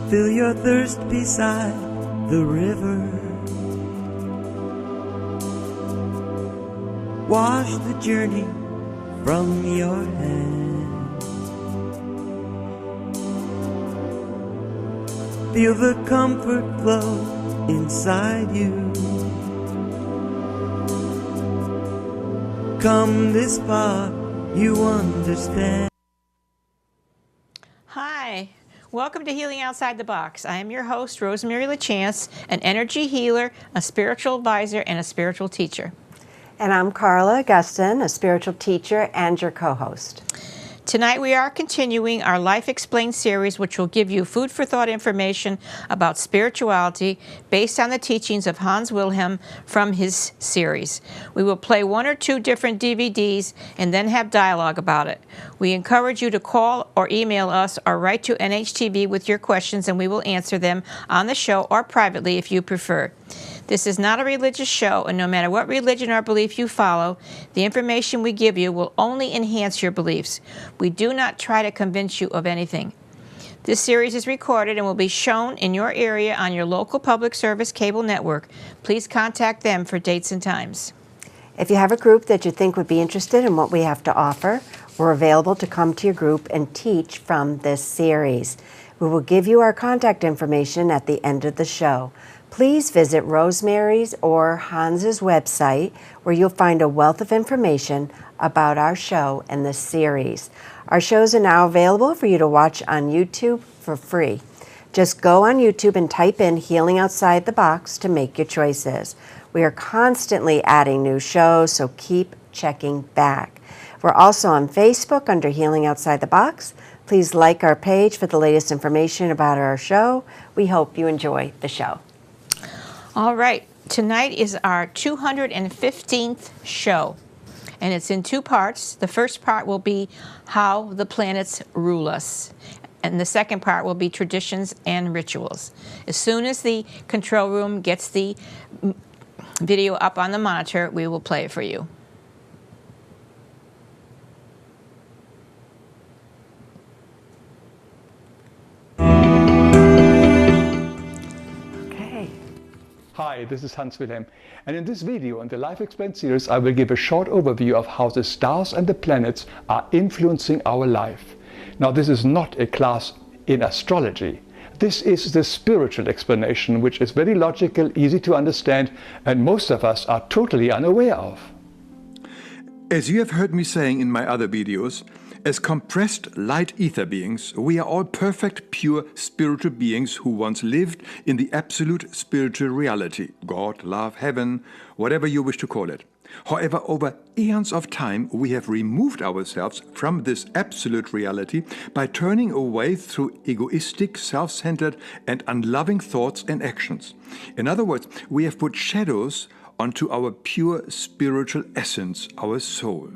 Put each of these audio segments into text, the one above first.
Fill your thirst beside the river. Wash the journey from your hands. Feel the comfort flow inside you. Come this far, you understand. Hi, welcome to Healing Outside the Box. I am your host, Rosemary LaChance, an energy healer, a spiritual advisor, and a spiritual teacher. And I'm Karma Augustin, a spiritual teacher and your co-host. Tonight we are continuing our Life Explained series, which will give you food for thought information about spirituality based on the teachings of Hans Wilhelm from his series. We will play one or two different DVDs and then have dialogue about it. We encourage you to call or email us or write to NHTV with your questions, and we will answer them on the show or privately if you prefer. This is not a religious show, and no matter what religion or belief you follow, the information we give you will only enhance your beliefs. We do not try to convince you of anything. This series is recorded and will be shown in your area on your local public service cable network. Please contact them for dates and times. If you have a group that you think would be interested in what we have to offer, we're available to come to your group and teach from this series. We will give you our contact information at the end of the show. Please visit Rosemary's or Hans's website, where you'll find a wealth of information about our show and this series. Our shows are now available for you to watch on YouTube for free. Just go on YouTube and type in Healing Outside the Box to make your choices. We are constantly adding new shows, so keep checking back. We're also on Facebook under Healing Outside the Box. Please like our page for the latest information about our show. We hope you enjoy the show. All right, tonight is our 215th show, and it's in two parts. The first part will be how the planets rule us, and the second part will be traditions and rituals. As soon as the control room gets the video up on the monitor, we will play it for you. Hi, this is Hans Wilhelm, and in this video in the Life Explained series I will give a short overview of how the stars and the planets are influencing our life. Now, this is not a class in astrology. This is the spiritual explanation, which is very logical, easy to understand, and most of us are totally unaware of. As you have heard me saying in my other videos, as compressed light ether beings, we are all perfect, pure spiritual beings who once lived in the absolute spiritual reality, God, love, heaven, whatever you wish to call it. However, over eons of time, we have removed ourselves from this absolute reality by turning away through egoistic, self-centered, and unloving thoughts and actions. In other words, we have put shadows onto our pure spiritual essence, our soul.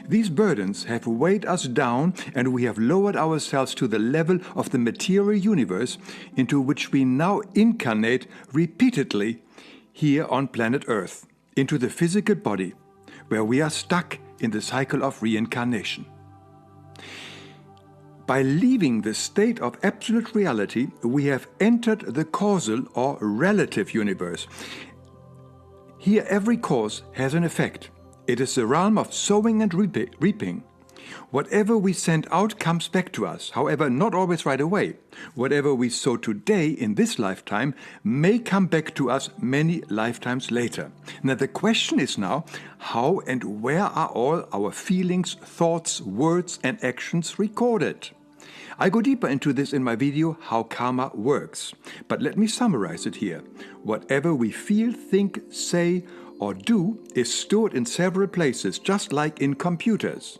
These burdens have weighed us down, and we have lowered ourselves to the level of the material universe into which we now incarnate repeatedly here on planet Earth, into the physical body, where we are stuck in the cycle of reincarnation. By leaving the state of absolute reality, we have entered the causal or relative universe. Here every cause has an effect. It is the realm of sowing and reaping. Whatever we send out comes back to us, however, not always right away. Whatever we sow today in this lifetime may come back to us many lifetimes later. Now the question is now, how and where are all our feelings, thoughts, words, and actions recorded? I go deeper into this in my video, How Karma Works. But let me summarize it here. Whatever we feel, think, say, or do is stored in several places, just like in computers.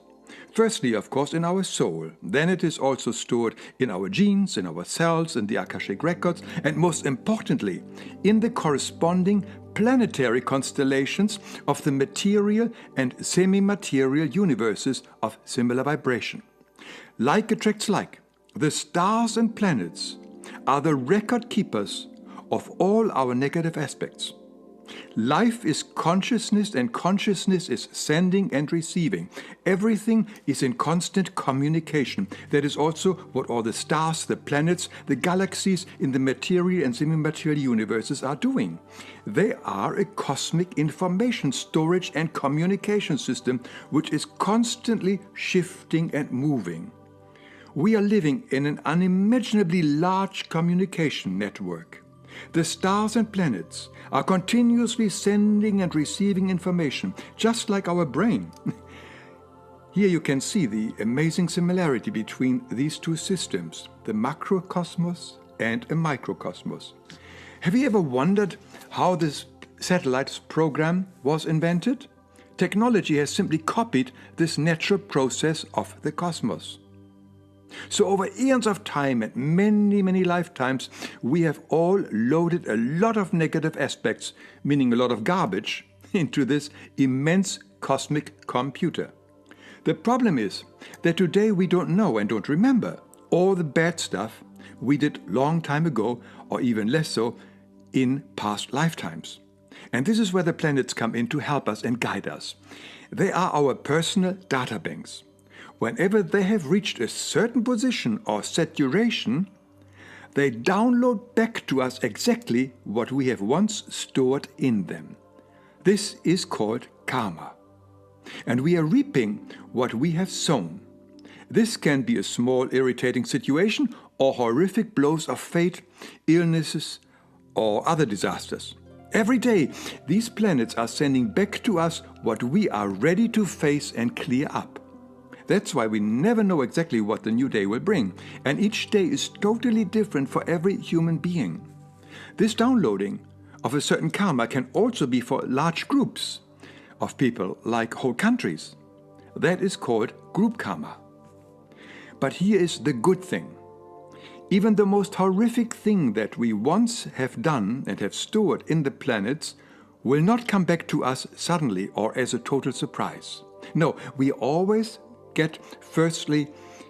Firstly, of course, in our soul. Then it is also stored in our genes, in our cells, in the Akashic Records, and most importantly, in the corresponding planetary constellations of the material and semi-material universes of similar vibration. Like attracts like. The stars and planets are the record keepers of all our negative aspects. Life is consciousness, and consciousness is sending and receiving. Everything is in constant communication. That is also what all the stars, the planets, the galaxies in the material and semi-material universes are doing. They are a cosmic information storage and communication system which is constantly shifting and moving. We are living in an unimaginably large communication network. The stars and planets are continuously sending and receiving information, just like our brain. Here you can see the amazing similarity between these two systems, the macrocosmos and a microcosmos. Have you ever wondered how this satellite's program was invented? Technology has simply copied this natural process of the cosmos. So over eons of time and many lifetimes, we have all loaded a lot of negative aspects, meaning a lot of garbage, into this immense cosmic computer. The problem is that today we don't know and don't remember all the bad stuff we did long time ago, or even less so, in past lifetimes. And this is where the planets come in to help us and guide us. They are our personal data banks. Whenever they have reached a certain position or saturation, they download back to us exactly what we have once stored in them. This is called karma. And we are reaping what we have sown. This can be a small irritating situation or horrific blows of fate, illnesses, or other disasters. Every day, these planets are sending back to us what we are ready to face and clear up. That's why we never know exactly what the new day will bring, and each day is totally different for every human being. This downloading of a certain karma can also be for large groups of people, like whole countries. That is called group karma. But here is the good thing. Even the most horrific thing that we once have done and have stored in the planets will not come back to us suddenly or as a total surprise. No, we always get, firstly,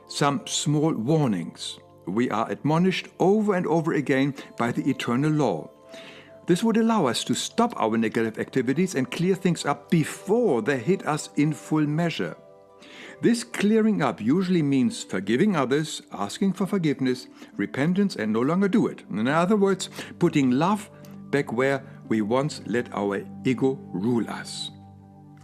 some small warnings. We are admonished over and over again by the eternal law. This would allow us to stop our negative activities and clear things up before they hit us in full measure. This clearing up usually means forgiving others, asking for forgiveness, repentance, and no longer do it. In other words, putting love back where we once let our ego rule us.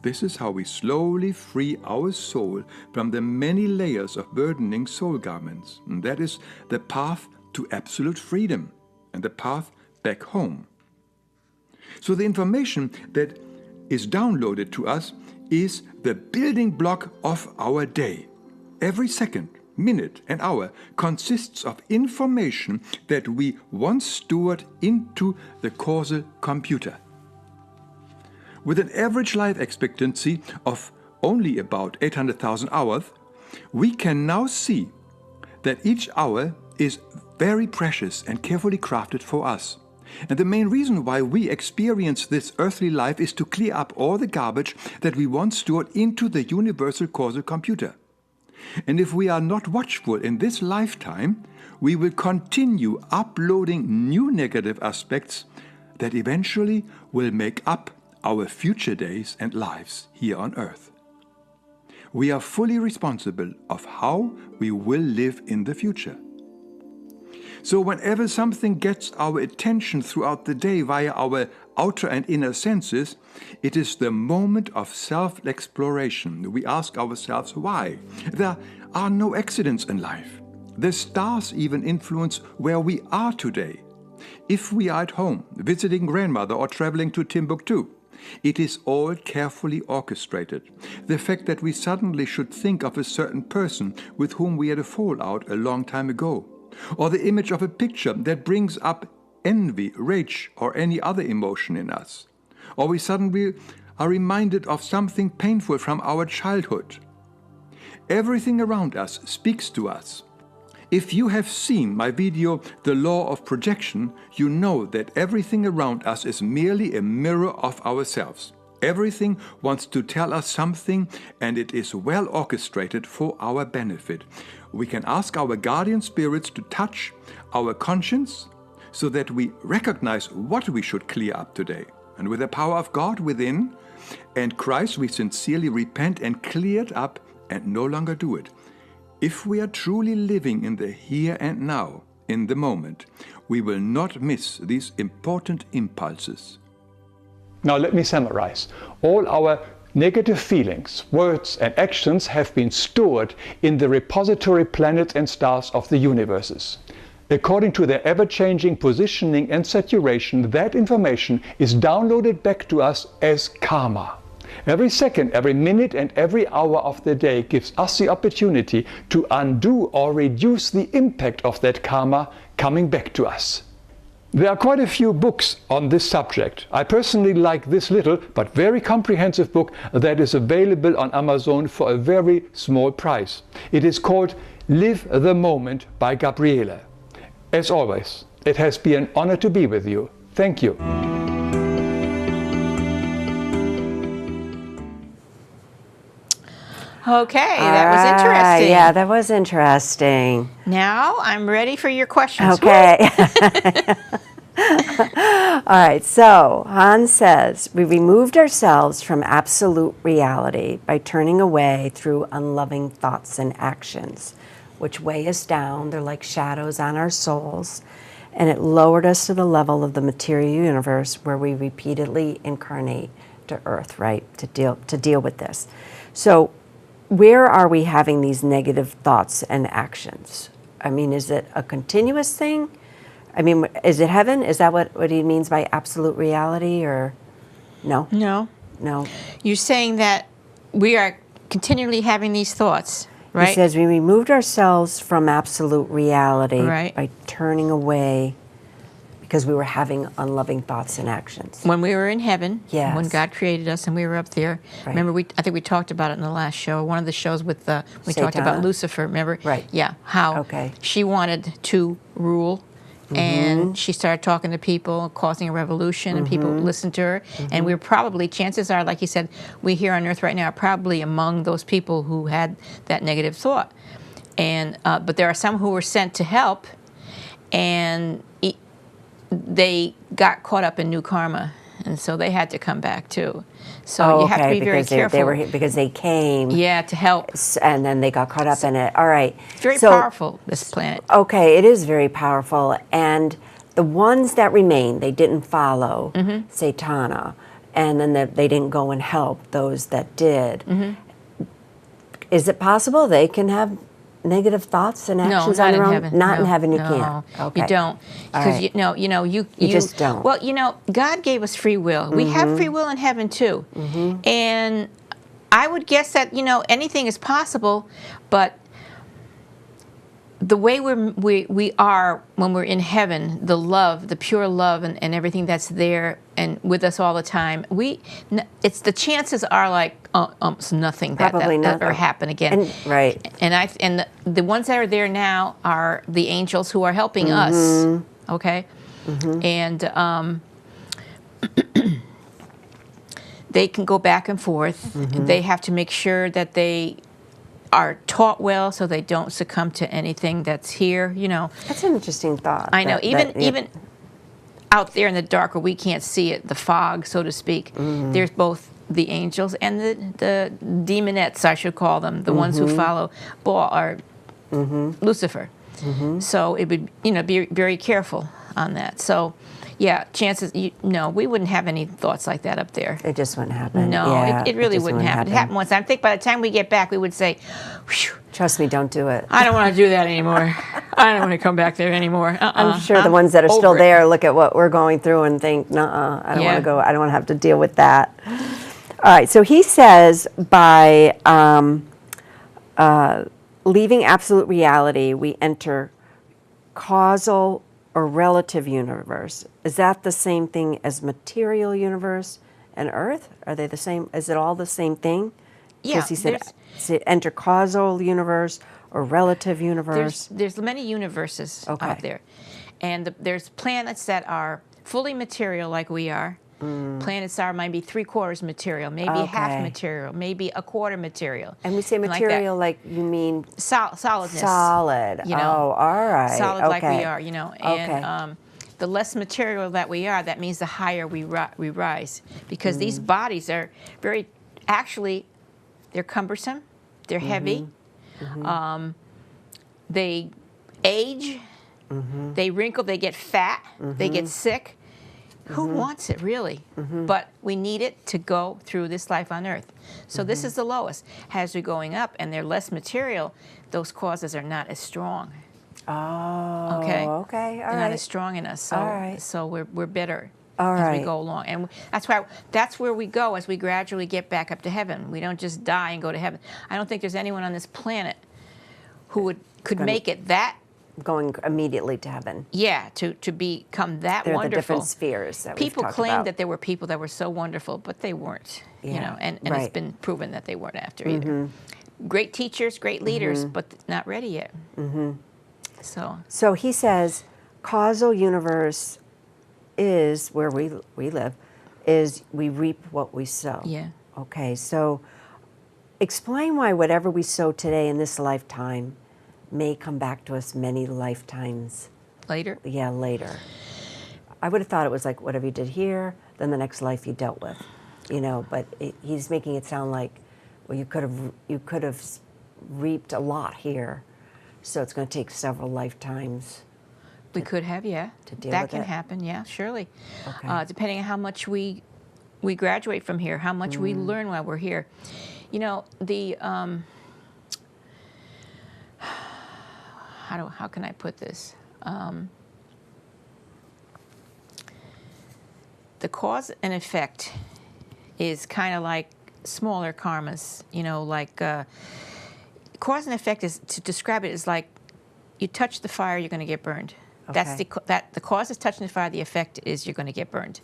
This is how we slowly free our soul from the many layers of burdening soul garments. And that is the path to absolute freedom and the path back home. So the information that is downloaded to us is the building block of our day. Every second, minute, and hour consists of information that we once stored into the causal computer. With an average life expectancy of only about 800,000 hours, we can now see that each hour is very precious and carefully crafted for us. And the main reason why we experience this earthly life is to clear up all the garbage that we once stored into the universal causal computer. And if we are not watchful in this lifetime, we will continue uploading new negative aspects that eventually will make up our future days and lives here on earth. We are fully responsible of how we will live in the future. So whenever something gets our attention throughout the day via our outer and inner senses, it is the moment of self-exploration. We ask ourselves why. There are no accidents in life. The stars even influence where we are today. If we are at home, visiting grandmother or traveling to Timbuktu, it is all carefully orchestrated. The fact that we suddenly should think of a certain person with whom we had a fallout a long time ago, or the image of a picture that brings up envy, rage, or any other emotion in us, or we suddenly are reminded of something painful from our childhood. Everything around us speaks to us. If you have seen my video, The Law of Projection, you know that everything around us is merely a mirror of ourselves. Everything wants to tell us something, and it is well orchestrated for our benefit. We can ask our guardian spirits to touch our conscience so that we recognize what we should clear up today. and with the power of God within and Christ, we sincerely repent and clear it up and no longer do it. If we are truly living in the here and now, in the moment, we will not miss these important impulses. Now let me summarize. All our negative feelings, words and actions have been stored in the repository planets and stars of the universes. According to their ever-changing positioning and saturation, that information is downloaded back to us as karma. Every second, every minute and every hour of the day gives us the opportunity to undo or reduce the impact of that karma coming back to us. There are quite a few books on this subject. I personally like this little but very comprehensive book that is available on Amazon for a very small price. It is called Live the Moment by Gabriele. As always, it has been an honor to be with you. Thank you. Okay, that was interesting. Yeah, that was interesting. Now I'm ready for your questions. Okay. All right, so Hans says, we removed ourselves from absolute reality by turning away through unloving thoughts and actions, which weigh us down. They're like shadows on our souls, and it lowered us to the level of the material universe where we repeatedly incarnate to Earth, right, to deal with this. So where are we having these negative thoughts and actions? I mean, is it a continuous thing? I mean, is it heaven? Is that what he means by absolute reality, or no? No. No. You're saying that we are continually having these thoughts, right? He says we removed ourselves from absolute reality Right. by turning away because we were having unloving thoughts and actions. When we were in heaven, Yes. when God created us and we were up there, Right. remember, I think we talked about it in the last show, one of the shows with, we talked about Satana. Lucifer, remember? Right. Yeah, how Okay. she wanted to rule, and she started talking to people, causing a revolution, and people listened to her, and we were probably, chances are, like you said, we here on Earth right now are probably among those people who had that negative thought. And but there are some who were sent to help, and they got caught up in new karma, and so they had to come back too. So you have to be very careful. Because they came. Yeah, to help. And then they got caught up in it. All right. It's very powerful, this planet. Okay, it is very powerful. And the ones that remain, they didn't follow Satana, and then they didn't go and help those that did. Is it possible they can have negative thoughts and actions on their own? Heaven. Not no, in heaven, you no, can't. Okay. You don't, because you just don't. Well, God gave us free will. We have free will in heaven too, and I would guess that anything is possible, but the way we are when we're in heaven, the love, the pure love, and everything that's there and with us all the time, it's the chances are like almost nothing that ever happen again. And the ones that are there now are the angels who are helping us. Okay, and they can go back and forth. They have to make sure that they are taught well, so they don't succumb to anything that's here. That's an interesting thought. I know. Even out there in the dark where we can't see it, the fog, so to speak, there's both the angels and the demonettes, I should call them, the ones who follow Baal or Lucifer. So it would, be very careful on that. So, yeah, chances, we wouldn't have any thoughts like that up there. It just wouldn't happen. No, yeah, it really wouldn't happen. It happened once. I think by the time we get back, we would say, whew, trust me, don't do it. I don't want to do that anymore. I don't want to come back there anymore. I'm sure the ones that are still there look at what we're going through and think, nuh-uh, I don't want to go. I don't want to have to deal with that. All right, so he says by leaving absolute reality, we enter causal or relative universe. Is that the same thing as material universe and Earth? Are they the same? Is it all the same thing? Yeah. Because he said enter causal universe or relative universe. There's many universes out there. And there's planets that are fully material like we are. Planets are maybe 3/4 material, maybe half material, maybe a quarter material. And we say material like you mean solidness. Solid. Oh, all right. Solid like we are, And the less material that we are, that means the higher we rise. Because these bodies are very, actually, they're cumbersome, they're heavy, they age, they wrinkle, they get fat, they get sick. Who wants it, really? But we need it to go through this life on earth. So this is the lowest. As we're going up and they're less material, those causes are not as strong. Oh, Okay. okay, all They're right. not as strong in us. So, All right. so we're better All as right. we go along. And that's where we go as we gradually get back up to heaven. We don't just die and go to heaven. I don't think there's anyone on this planet who could make it that. Going immediately to heaven. Yeah, to become that They're wonderful. the different spheres that People we've talked claim about. that there were people that were so wonderful, but they weren't. You Yeah, know, and right. it's been proven that they weren't after either. Great teachers, great leaders, but not ready yet. So he says, causal universe is where we live, is we reap what we sow. Yeah. Okay, so explain why whatever we sow today in this lifetime may come back to us many lifetimes. Later. Yeah, later. I would have thought it was like whatever you did here, then the next life you dealt with, you know. But he's making it sound like, well, you could have reaped a lot here, so it's going to take several lifetimes. We could have, yeah. to deal that with can it? happen, yeah, surely. Okay. Depending on how much we graduate from here, how much we learn while we're here. You know, the how can I put this? The cause and effect is kind of like smaller karmas. You know, like cause and effect is, to describe it, is like you touch the fire, you're going to get burned. That's Okay. the cause is touching the fire. The effect is you're going to get burned.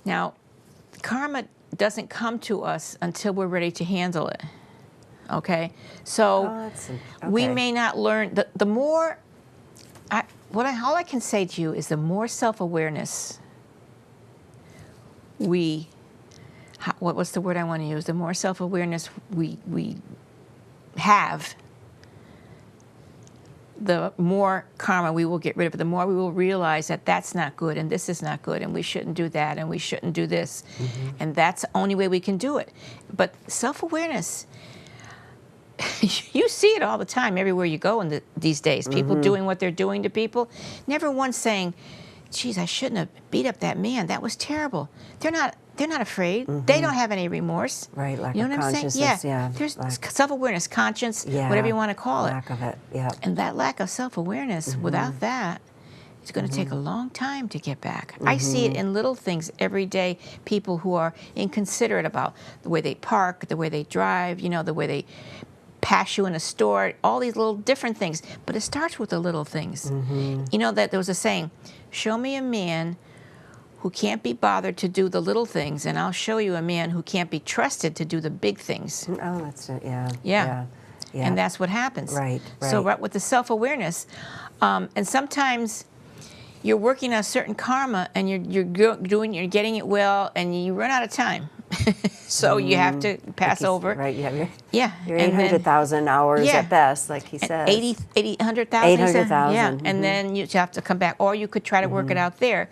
Now, karma doesn't come to us until we're ready to handle it. Okay, so we okay. may not learn. The more, all I can say to you is the more self-awareness what's the word I want to use? The more self-awareness we have, the more karma we will get rid of. The more we will realize that that's not good and this is not good and we shouldn't do that and we shouldn't do this. And that's the only way we can do it. But self-awareness, you see it all the time everywhere you go these days. People doing what they're doing to people. Never once saying, geez, I shouldn't have beat up that man. That was terrible. They're not afraid. They don't have any remorse. Right, lack you know of what I'm saying? consciousness, yeah, There's like- self-awareness, conscience, Yeah, whatever you want to call it. Lack of it, yeah. And that lack of self-awareness, without that, it's going to take a long time to get back. I see it in little things every day. People who are inconsiderate about the way they park, the way they drive, you know, the way they pass you in a store, all these little different things. But it starts with the little things. You know that there was a saying, show me a man who can't be bothered to do the little things, and I'll show you a man who can't be trusted to do the big things. Oh, that's it, yeah. Yeah. Yeah. And that's what happens. Right, So right. with the self-awareness, and sometimes you're working on a certain karma and you're getting it well, and you run out of time. So you have to pass over. Right, you have your Yeah. your and then- 800,000 hours Yeah. at best, like he says. 100,000. 800,000, Yeah, and then you have to come back, or you could try to work it out there.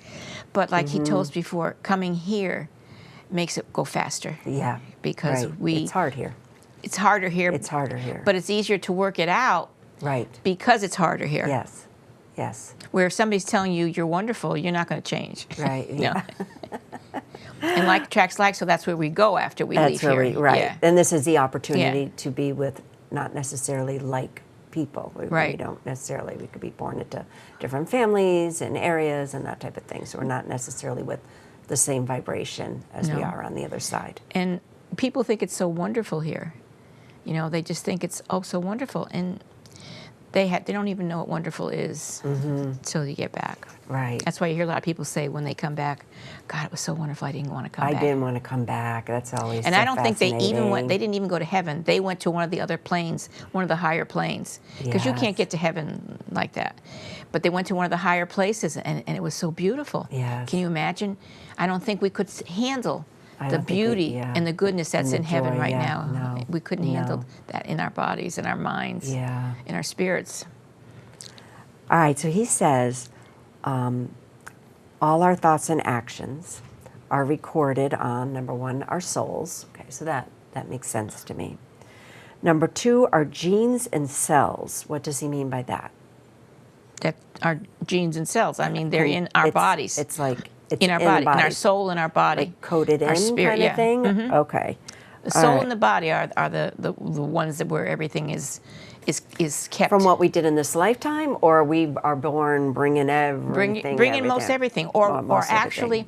But like he told us before, coming here makes it go faster. Yeah. Because right. It's hard here. It's harder here. It's harder here. But it's easier to work it out Right. because it's harder here. Yes. Yes. Where if somebody's telling you you're wonderful, you're not going to change. Right. You know? Yeah. And like attracts like, so that's where we go after we leave That's where here. right. Yeah. And this is the opportunity Yeah. to be with not necessarily like people. We Right. don't necessarily, we could be born into different families and areas and that type of thing. So we're not necessarily with the same vibration as we No. are on the other side. And people think it's so wonderful here. You know, they just think it's so wonderful, and they don't even know what wonderful is until you get back. Right. That's why you hear a lot of people say when they come back, God, it was so wonderful, I didn't want to come I back. didn't want to come back. That's always And so I don't think they even went, they fascinating. didn't even go to heaven. They went to one of the other planes, one of the higher planes. Because you Yes. can't get to heaven like that. But they went to one of the higher places, and it was so beautiful. Yes. Can you imagine? I don't think we could handle I the don't think we- beauty yeah. and the goodness that's And the in heaven joy, right yeah. now. No. We couldn't handle No. that in our bodies, in our minds, Yeah. in our spirits. All right, so he says, all our thoughts and actions are recorded on, number one, our souls. Okay, so that makes sense to me. Number two, our genes and cells. What does he mean by that? That our genes and cells. I mean, they're in our bodies. It's like it's in our body, in our soul, in our body, like coded in, spirit, kind of thing. Mm-hmm. Okay. The soul and the body are the ones that where everything is kept. From what we did in this lifetime, or we are born bringing everything. Bringing most everything, or actually.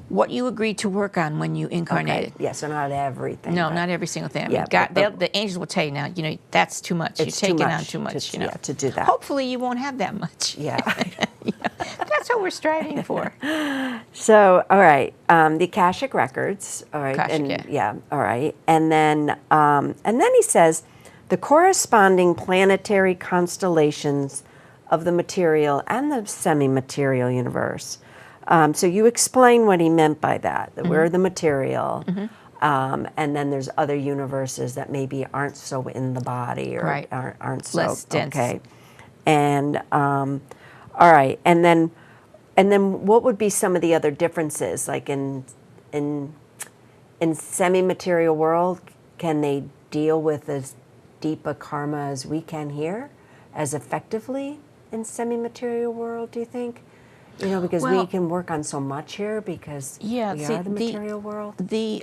What you agreed to work on when you incarnated. Okay. Yeah, so not everything. No, not every single thing. I mean, Yeah, God, the angels will tell you now, that's too much. You're taking on too much, Yeah, to do that. Hopefully you won't have that much. Yeah. That's what we're striving for. So, all right, the Akashic Records. All right. Akashic, yeah, all right. And then he says, the corresponding planetary constellations of the material and the semi-material universe. So you explain what he meant by that we're the material, and then there's other universes that maybe aren't so in the body or aren't so less dense. Okay. And all right, and then what would be some of the other differences? Like in semi-material world, can they deal with as deep a karma as we can here, as effectively in semi-material world? Do you think? Because we can work on so much here because we are the material world. The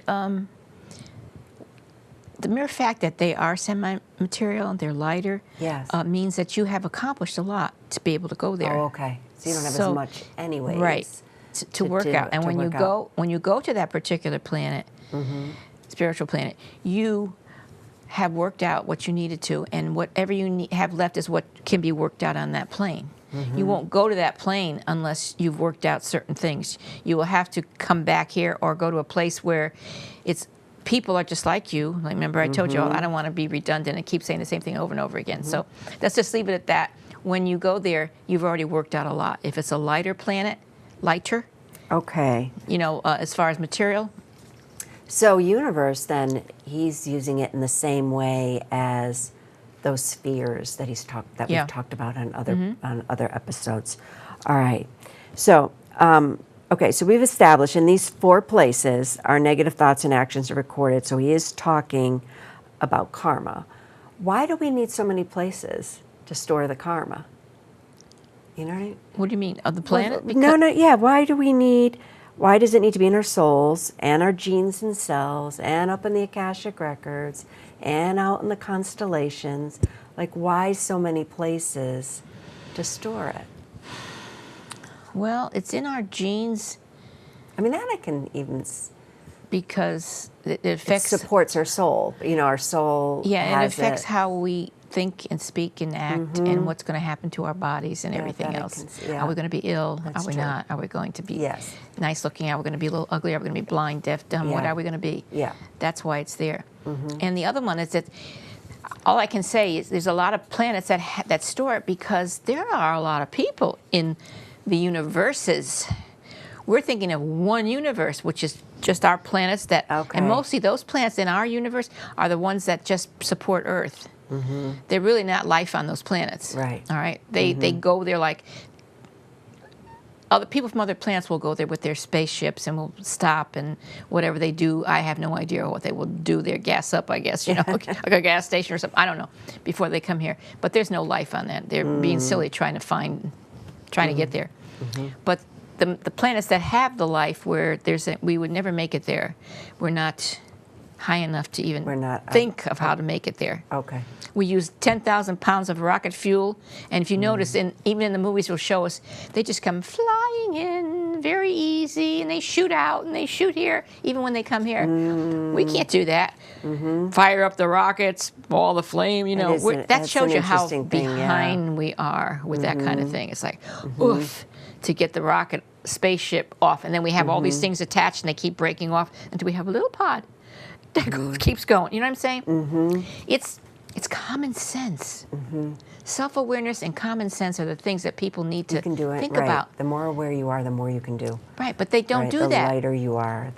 mere fact that they are semi-material and they're lighter means that you have accomplished a lot to be able to go there. Oh, okay. So you don't have as much anyways. Right. To work out. And when you go to that particular planet, spiritual planet, you have worked out what you needed to, and whatever you have left is what can be worked out on that plane. You won't go to that plane unless you've worked out certain things. You will have to come back here or go to a place where people are just like you. Like, remember I told you, I don't want to be redundant and keep saying the same thing over and over again. So let's just leave it at that. When you go there, you've already worked out a lot. If it's a lighter planet, lighter. Okay. As far as material. So universe, then, he's using it in the same way as those spheres that we've talked about on other episodes. All right. So, okay, so we've established in these 4 places our negative thoughts and actions are recorded. So he is talking about karma. Why do we need so many places to store the karma? You know what I mean? What do you mean? Of the planet? No, yeah. Why does it need to be in our souls and our genes and cells and up in the Akashic Records and out in the constellations? Like, why so many places to store it? Well, it's in our genes. I mean, that I can even... Because it affects... It supports our soul. Our soul and it affects how we think and speak and act and what's going to happen to our bodies and everything else. Are we going to be ill? Are we not? Are we going to be nice looking? Are we going to be a little ugly? Are we going to be blind, deaf, dumb? What are we going to be? Yeah. That's why it's there. And the other one is that all I can say is there's a lot of planets that store it because there are a lot of people in the universes. We're thinking of one universe, which is just our planets and mostly those planets in our universe are the ones that just support Earth. They're really not life on those planets. Right. All right. They go there like other people from other planets will go there with their spaceships and will stop and whatever they do. I have no idea what they will do. They're gas up, I guess, like a gas station or something. I don't know before they come here. But there's no life on that. They're being silly trying to get there. But the planets that have the life where we would never make it there. We're not high enough to even think of how to make it there. Okay. We use 10,000 pounds of rocket fuel, and if you notice, even in the movies will show us, they just come flying in very easy, and they shoot out, and they shoot here, even when they come here. We can't do that. Fire up the rockets, all the flame, that shows you how behind we are with that kind of thing. It's like, oof, to get the rocket spaceship off, and then we have all these things attached, and they keep breaking off until we have a little pod that keeps going. You know what I'm saying? It's common sense. Self-awareness and common sense are the things that people need to think about. The more aware you are, the more you can do. Right, but they don't do that. that. The lighter you are,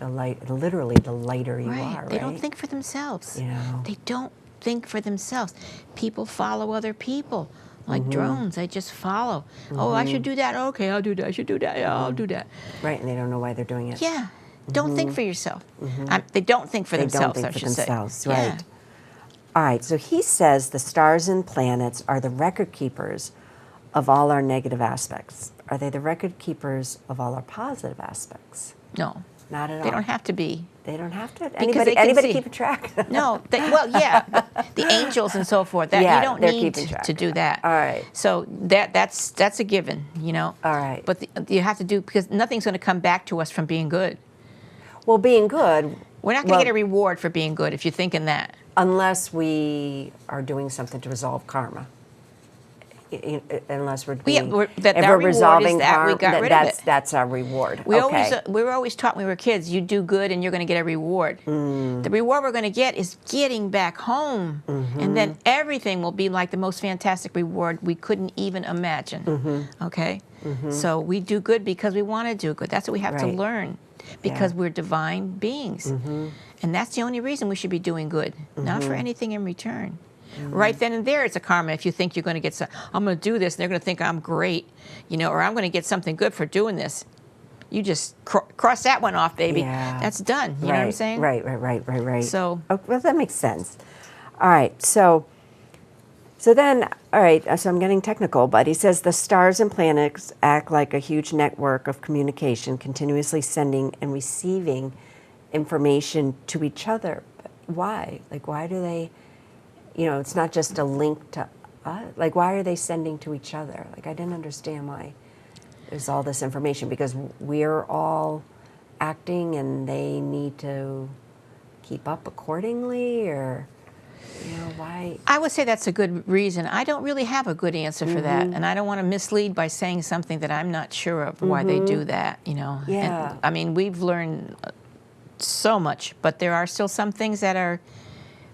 literally the lighter you are, right? They don't think for themselves. You know. They don't think for themselves. People follow other people. like drones. They just follow. Oh, I should do that. Okay, I'll do that. I should do that. Yeah, I'll do that. Right, and they don't know why they're doing it. Yeah. Don't think for yourself. They don't think for themselves, They I don't think should for say. themselves, Yeah. right. All right, so he says the stars and planets are the record keepers of all our negative aspects. Are they the record keepers of all our positive aspects? No. Not at all. They don't have to be. They don't have to. Because they can Anybody see. keep a track? No. Well, yeah. The angels and so forth. That Yeah, you don't they're need keeping track. to do that. All right. So that's a given, you know. All right. But you have to do, because nothing's going to come back to us from being good. Well, being good. We're not going to get a reward for being good if you're thinking that. Unless we are doing something to resolve karma. Unless we're Yeah, being, that if our we're reward is resolving that we karma, got rid of it. That's our reward. We Okay. were always taught when we were kids, you do good and you're going to get a reward. The reward we're going to get is getting back home. And then everything will be like the most fantastic reward we couldn't even imagine. Okay? So we do good because we want to do good. That's what we have to Right. learn, because we're divine beings. And that's the only reason we should be doing good, not for anything in return. Right then and there, it's a karma. If you think you're going to get some, I'm going to do this, and they're going to think I'm great, you know, or I'm going to get something good for doing this. You just cross that one off, baby. Yeah. That's done. You know what I'm saying? Right. So, well, that makes sense. All right, so then, all right, so I'm getting technical, but he says the stars and planets act like a huge network of communication, continuously sending and receiving information to each other. But why? Like, why do they, you know, it's not just a link to us. Like, why are they sending to each other? Like, I didn't understand why there's all this information, because we're all acting and they need to keep up accordingly, or, you know, why? I would say that's a good reason. I don't really have a good answer for that, and I don't want to mislead by saying something that I'm not sure of why they do that, you know. Yeah. And, I mean, we've learned so much, but there are still some things that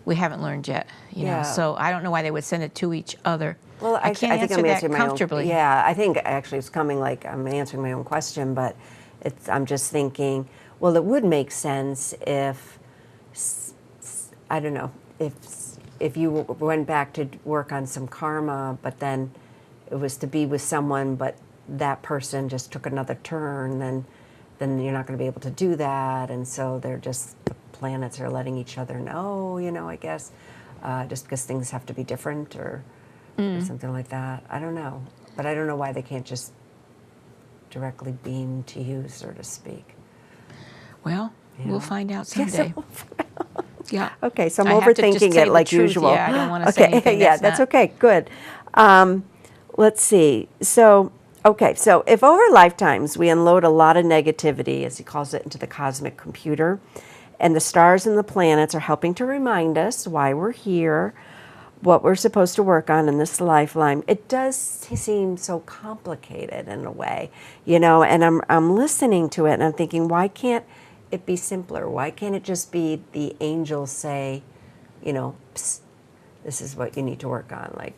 we haven't learned yet, you know. So I don't know why they would send it to each other. Well, I can't think answer I'm that answering my comfortably. own. Yeah, I think actually it's coming like I'm answering my own question, but I'm just thinking, well, it would make sense if, I don't know, if you went back to work on some karma, but then it was to be with someone, but that person just took another turn, then you're not going to be able to do that, and so they're just, the planets are letting each other know, you know, I guess, just because things have to be different or something like that. I don't know, but I don't know why they can't just directly beam to you, so to speak. Well, we'll find out Yes, someday. Yeah. Okay, so I'm I have to just overthinking tell it you the like truth. usual. Yeah, I don't want to say anything yeah, that's that's not. okay. Good. Let's see. So if over lifetimes we unload a lot of negativity, as he calls it, into the cosmic computer, and the stars and the planets are helping to remind us why we're here, what we're supposed to work on in this lifeline, it does seem so complicated in a way, you know. And I'm listening to it and I'm thinking, why can't it be simpler? Why can't it just be the angels say, you know, psst, this is what you need to work on, like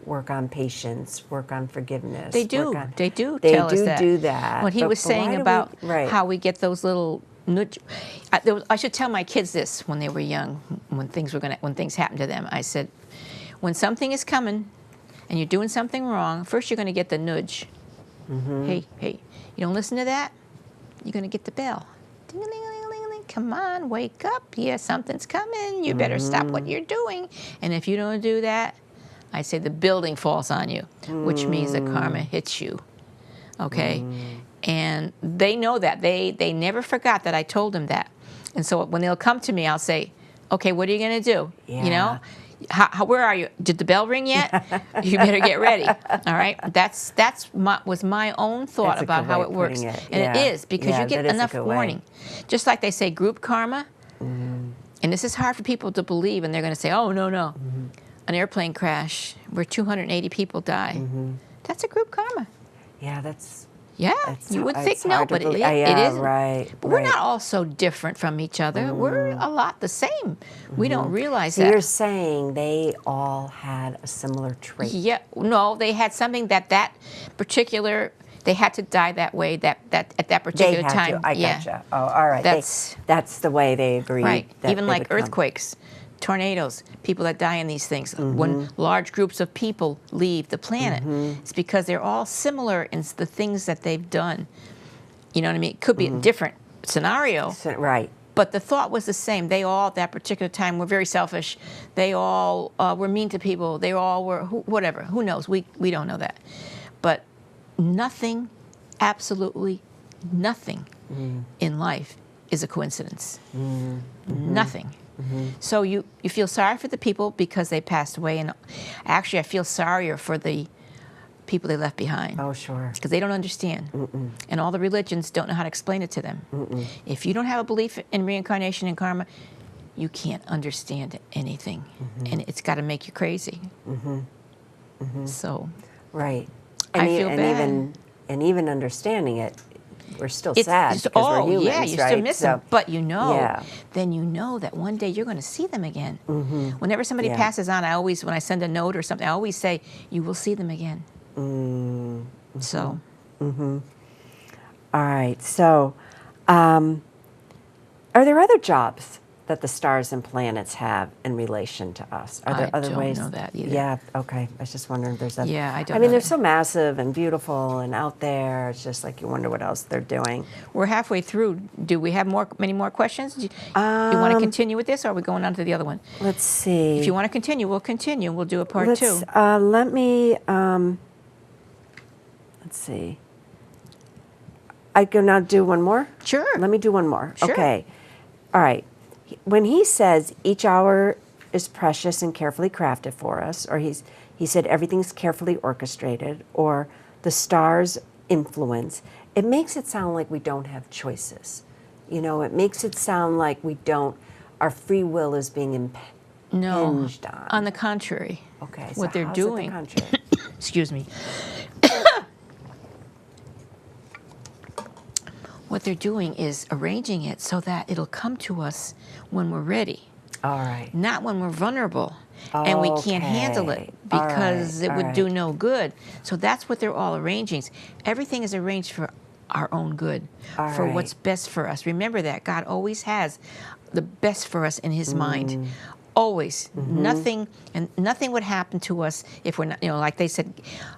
work on patience, work on forgiveness. They do. They do They tell us do that. do that. What he But was why saying do we- about right. how we get those little nudge. I should tell my kids this when they were young, when things happened to them. I said, when something is coming and you're doing something wrong, first you're going to get the nudge. Hey, you don't listen to that, you're going to get the bell. Ding-a-ling-a-ling-a-ling. Come on, wake up. Yeah, something's coming. You better stop what you're doing. And if you don't do that, I say the building falls on you, which means the karma hits you. Okay? And they know that. They never forgot that I told them that. And so when they'll come to me, I'll say, okay, what are you going to do? You know? Where are you? Did the bell ring yet? You better get ready. All right? Was my own thought That's a about good how way it of works. putting it. And Yeah. it is, because Yeah, you get that is a enough good way. warning. Just like they say group karma, and this is hard for people to believe, and they're going to say, oh, no. An airplane crash where 280 people die. That's a group karma. Yeah, that's. Yeah, It's you would hard- think it's no, hard to but it believe. is. Right. But we're right. not all so different from each other. We're a lot the same. We don't realize So that. you're saying they all had a similar trait. Yeah, no, they had something that particular. They had to die that way. That at that particular They had time. to. I yeah. gotcha. Oh, all right. That's that's the way they agreed. right. that Even they like would come. earthquakes. tornadoes, people that die in these things. When large groups of people leave the planet, it's because they're all similar in the things that they've done. You know what I mean? It could be a different scenario. Right. But the thought was the same. They all, at that particular time, were very selfish. They all were mean to people. They all were, whatever. Who knows? We don't know that. But nothing, absolutely nothing in life is a coincidence. Nothing. So you feel sorry for the people because they passed away. And actually, I feel sorrier for the people they left behind. Oh, sure. Because they don't understand. And all the religions don't know how to explain it to them. If you don't have a belief in reincarnation and karma, you can't understand anything. And it's got to make you crazy. So, right. I feel bad. Even understanding it, we're still sad because we're humans, yeah, you right? still miss them. But you know, then you know that one day you're going to see them again. Whenever somebody passes on, when I send a note or something, I always say, you will see them again. So. All right. So, are there other jobs that the stars and planets have in relation to us? Are there other ways? I don't know that either. Yeah. Okay. I was just wondering if there's other. Yeah, I don't. I mean, know they're that. so massive and beautiful and out there. It's just like you wonder what else they're doing. We're halfway through. Do we have many more questions? Do you want to continue with this, or are we going on to the other one? Let's see. If you want to continue, we'll continue. We'll do a part 2. Let me. Let's see. I can now do one more? Sure. Let me do one more. Sure. Okay. All right. When he says each hour is precious and carefully crafted for us, or he said everything's carefully orchestrated, or the stars influence, it makes it sound like we don't have choices. You know, it makes it sound like our free will is being impinged on. On the contrary. Okay. What they're how's doing. It the contrary? Excuse me. What they're doing is arranging it so that it'll come to us when we're ready. All right. Not when we're vulnerable and we can't handle it because it would do no good. So that's what they're all arranging. Everything is arranged for our own good, for what's best for us. Remember that. God always has the best for us in His mind. Always. Nothing would happen to us if we're not, like they said,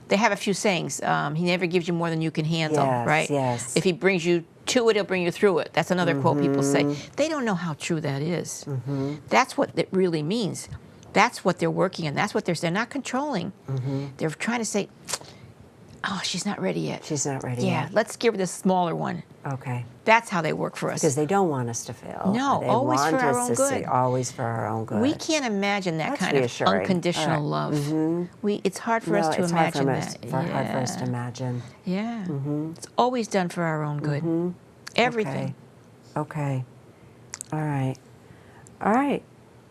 they have a few sayings. He never gives you more than you can handle, right? Yes. If He brings you to it, He'll bring you through it. That's another quote people say. They don't know how true that is. That's what it really means. That's what they're working on. That's what they're not controlling. They're trying to say, oh, she's not ready yet. She's not ready yet. Yeah, let's give her the smaller one. Okay. That's how they work for us. Because they don't want us to fail. No, they always want for our us own to good. see, always for our own good. We can't imagine that That's kind of reassuring. unconditional love. It's hard for us to imagine that. Hard for us to imagine. Yeah. It's always done for our own good. Everything. Okay. All right. All right.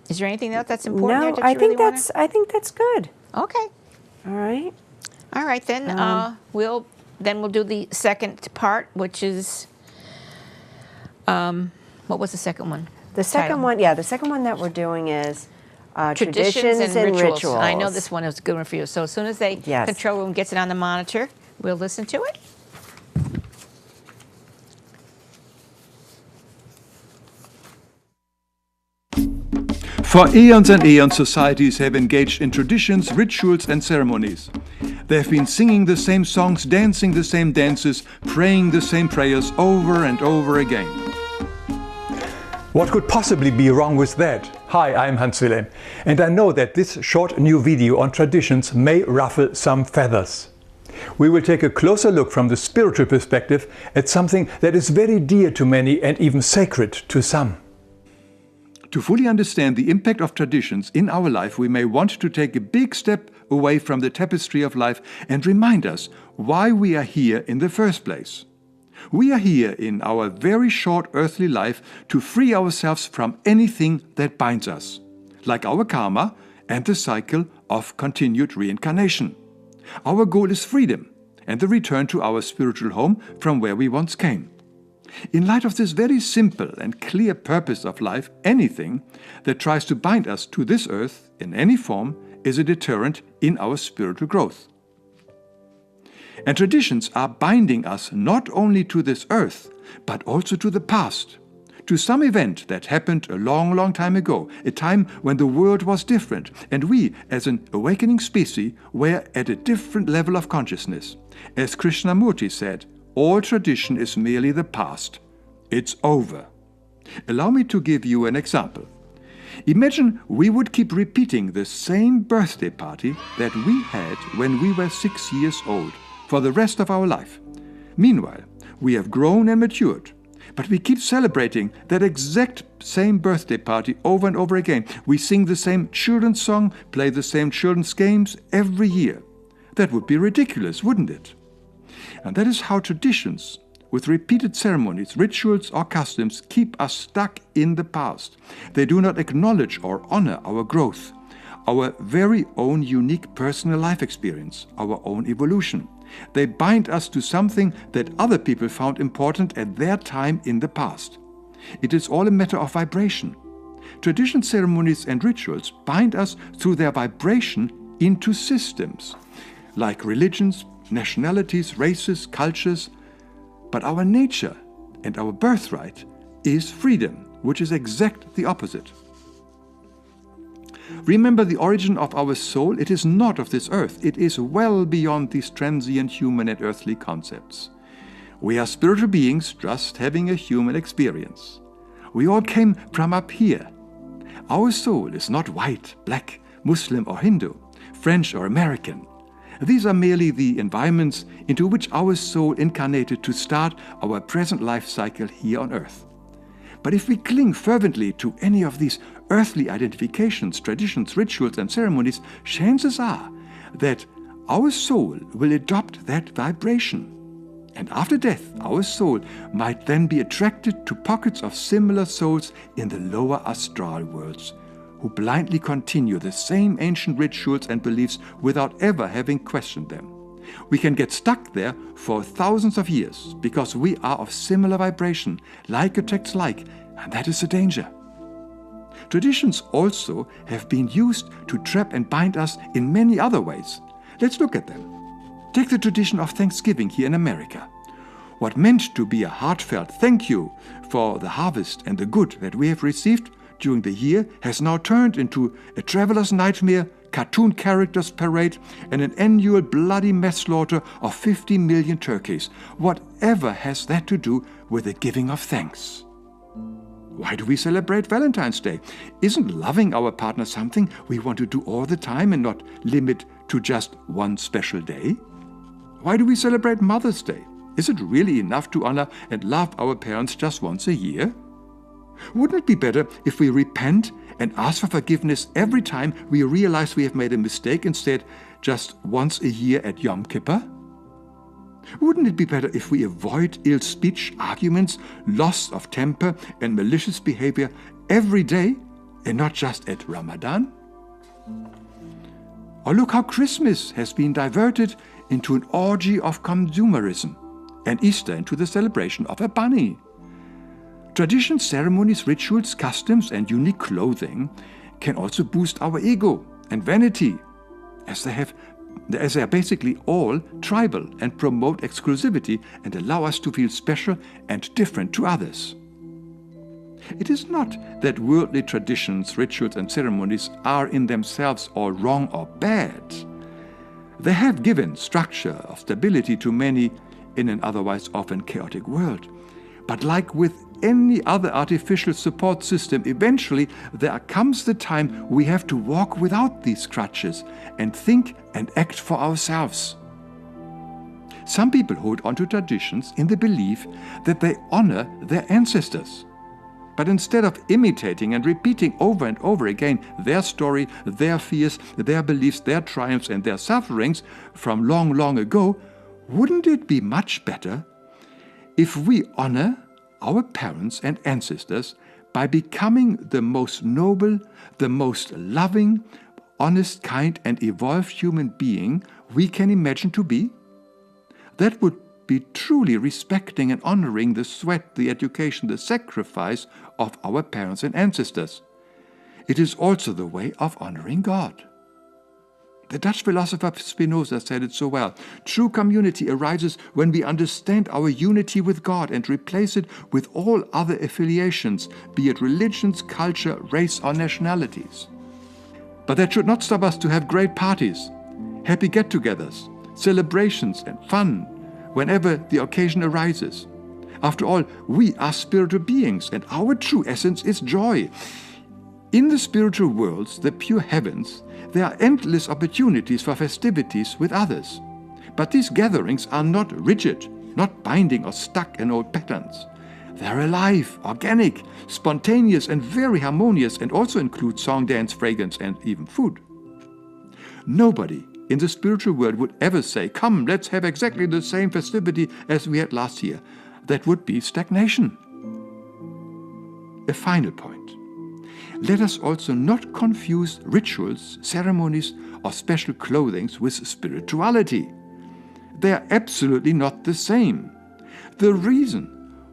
Is there anything else that's important No, there that I you really think that's I think that's good. Okay. All right. All right, then we'll do the second part, which is what was the second one? The second one, the second one that we're doing is traditions and rituals. I know this one is a good one for you. So as soon as control room gets it on the monitor, we'll listen to it. For eons and eons, societies have engaged in traditions, rituals, and ceremonies. They have been singing the same songs, dancing the same dances, praying the same prayers over and over again. What could possibly be wrong with that? Hi, I'm Hans Wilhelm, and I know that this short new video on traditions may ruffle some feathers. We will take a closer look from the spiritual perspective at something that is very dear to many and even sacred to some. To fully understand the impact of traditions in our life, we may want to take a big step away from the tapestry of life and remind us why we are here in the first place. We are here in our very short earthly life to free ourselves from anything that binds us, like our karma and the cycle of continued reincarnation. Our goal is freedom and the return to our spiritual home from where we once came. In light of this very simple and clear purpose of life, anything that tries to bind us to this earth in any form is a deterrent in our spiritual growth. And traditions are binding us not only to this earth, but also to the past, to some event that happened a long, long time ago, a time when the world was different, and we, as an awakening species, were at a different level of consciousness. As Krishnamurti said, all tradition is merely the past. It's over. Allow me to give you an example. Imagine we would keep repeating the same birthday party that we had when we were 6 years old for the rest of our life. Meanwhile, we have grown and matured, but we keep celebrating that exact same birthday party over and over again. We sing the same children's song, play the same children's games every year. That would be ridiculous, wouldn't it? And that is how traditions, with repeated ceremonies, rituals, or customs, keep us stuck in the past. They do not acknowledge or honor our growth, our very own unique personal life experience, our own evolution. They bind us to something that other people found important at their time in the past. It is all a matter of vibration. Tradition, ceremonies, and rituals bind us through their vibration into systems, like religions, nationalities, races, cultures. But our nature and our birthright is freedom, which is exactly the opposite. Remember the origin of our soul. It is not of this earth. It is well beyond these transient human and earthly concepts. We are spiritual beings just having a human experience. We all came from up here. Our soul is not white, black, Muslim or Hindu, French or American. These are merely the environments into which our soul incarnated to start our present life cycle here on earth. But if we cling fervently to any of these earthly identifications, traditions, rituals, and ceremonies, chances are that our soul will adopt that vibration. And after death, our soul might then be attracted to pockets of similar souls in the lower astral worlds, who blindly continue the same ancient rituals and beliefs without ever having questioned them. We can get stuck there for thousands of years because we are of similar vibration, like attracts like, and that is the danger. Traditions also have been used to trap and bind us in many other ways. Let's look at them. Take the tradition of Thanksgiving here in America. What meant to be a heartfelt thank you for the harvest and the good that we have received during the year has now turned into a traveler's nightmare, cartoon characters parade, and an annual bloody mass slaughter of 50 million turkeys. Whatever has that to do with the giving of thanks? Why do we celebrate Valentine's Day? Isn't loving our partner something we want to do all the time and not limit to just one special day? Why do we celebrate Mother's Day? Is it really enough to honor and love our parents just once a year? Wouldn't it be better if we repent and ask for forgiveness every time we realize we have made a mistake instead just once a year at Yom Kippur? Wouldn't it be better if we avoid ill speech, arguments, loss of temper, and malicious behavior every day and not just at Ramadan? Or look how Christmas has been diverted into an orgy of consumerism and Easter into the celebration of a bunny. Traditions, ceremonies, rituals, customs, and unique clothing can also boost our ego and vanity, as they are basically all tribal and promote exclusivity and allow us to feel special and different to others. It is not that worldly traditions, rituals, and ceremonies are in themselves all wrong or bad. They have given structure of stability to many in an otherwise often chaotic world. But like with any other artificial support system, eventually there comes the time we have to walk without these crutches and think and act for ourselves. Some people hold on to traditions in the belief that they honor their ancestors. But instead of imitating and repeating over and over again their story, their fears, their beliefs, their triumphs, and their sufferings from long, long ago, wouldn't it be much better if we honor our parents and ancestors by becoming the most noble, the most loving, honest, kind, and evolved human being we can imagine to be? That would be truly respecting and honoring the sweat, the education, the sacrifice of our parents and ancestors. It is also the way of honoring God. The Dutch philosopher Spinoza said it so well. True community arises when we understand our unity with God and replace it with all other affiliations, be it religions, culture, race, or nationalities. But that should not stop us to have great parties, happy get-togethers, celebrations, and fun whenever the occasion arises. After all, we are spiritual beings, and our true essence is joy. In the spiritual worlds, the pure heavens, there are endless opportunities for festivities with others. But these gatherings are not rigid, not binding or stuck in old patterns. They are alive, organic, spontaneous, and very harmonious, and also include song, dance, fragrance, and even food. Nobody in the spiritual world would ever say, "Come, let's have exactly the same festivity as we had last year." That would be stagnation. A final point. Let us also not confuse rituals, ceremonies, or special clothings with spirituality. They are absolutely not the same. The reason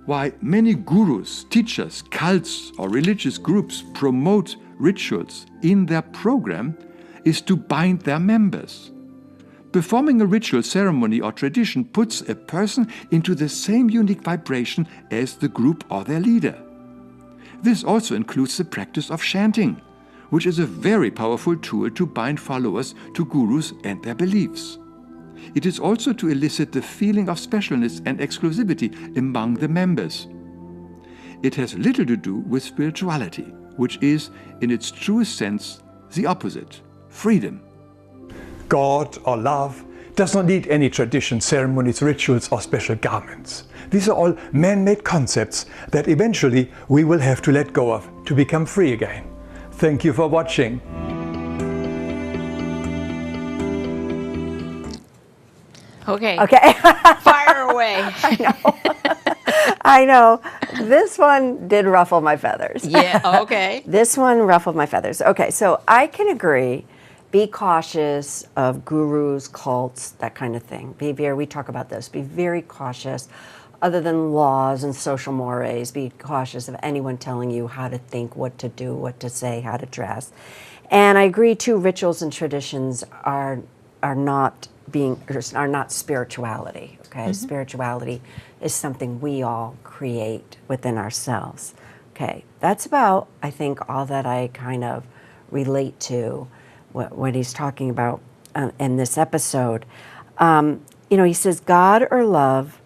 why many gurus, teachers, cults, or religious groups promote rituals in their program is to bind their members. Performing a ritual, ceremony, or tradition puts a person into the same unique vibration as the group or their leader. This also includes the practice of chanting, which is a very powerful tool to bind followers to gurus and their beliefs. It is also to elicit the feeling of specialness and exclusivity among the members. It has little to do with spirituality, which is, in its truest sense, the opposite: freedom. God or love does not need any tradition, ceremonies, rituals, or special garments. These are all man-made concepts that eventually we will have to let go of to become free again. Thank you for watching. Okay. Okay. Fire away. I know. This one did ruffle my feathers. Yeah, okay. This one ruffled my feathers. Okay, so I can agree. Be cautious of gurus, cults, that kind of thing. We talk about this. Be very cautious. Other than laws and social mores, be cautious of anyone telling you how to think, what to do, what to say, how to dress. And I agree too, rituals and traditions are not spirituality. Okay, spirituality is something we all create within ourselves. Okay, that's about, I think, all that I kind of relate to what he's talking about in this episode. He says God or love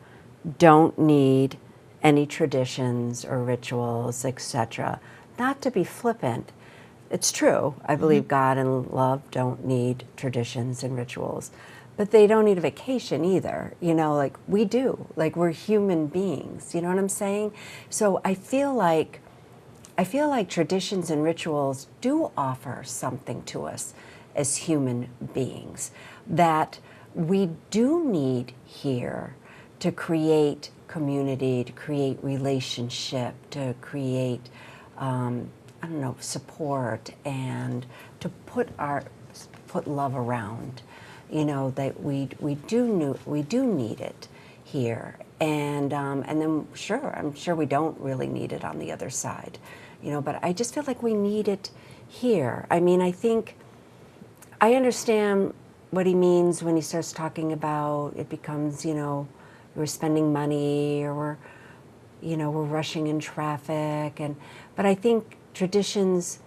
don't need any traditions or rituals, etc. Not to be flippant. It's true. I believe God and love don't need traditions and rituals, but they don't need a vacation either. Like we do. Like we're human beings. You know what I'm saying? So I feel like traditions and rituals do offer something to us as human beings that we do need here to create community, to create relationship, to create, support, and to put love around. That we do need it here, and then I'm sure we don't really need it on the other side. But I just feel like we need it here. I mean, I understand what he means when he starts talking about it becomes, we're spending money or we're rushing in traffic. But I think traditions,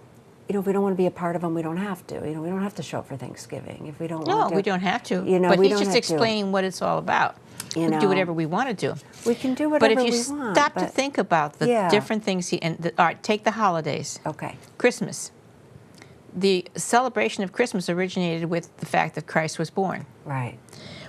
if we don't want to be a part of them, we don't have to. We don't have to show up for Thanksgiving if we don't want to. No, we don't have to. But he's just explaining what it's all about. We can do whatever we want to do. We can do whatever we want. But if you stop to think about the different things, all right, take the holidays. Okay. Christmas. The celebration of Christmas originated with the fact that Christ was born. Right.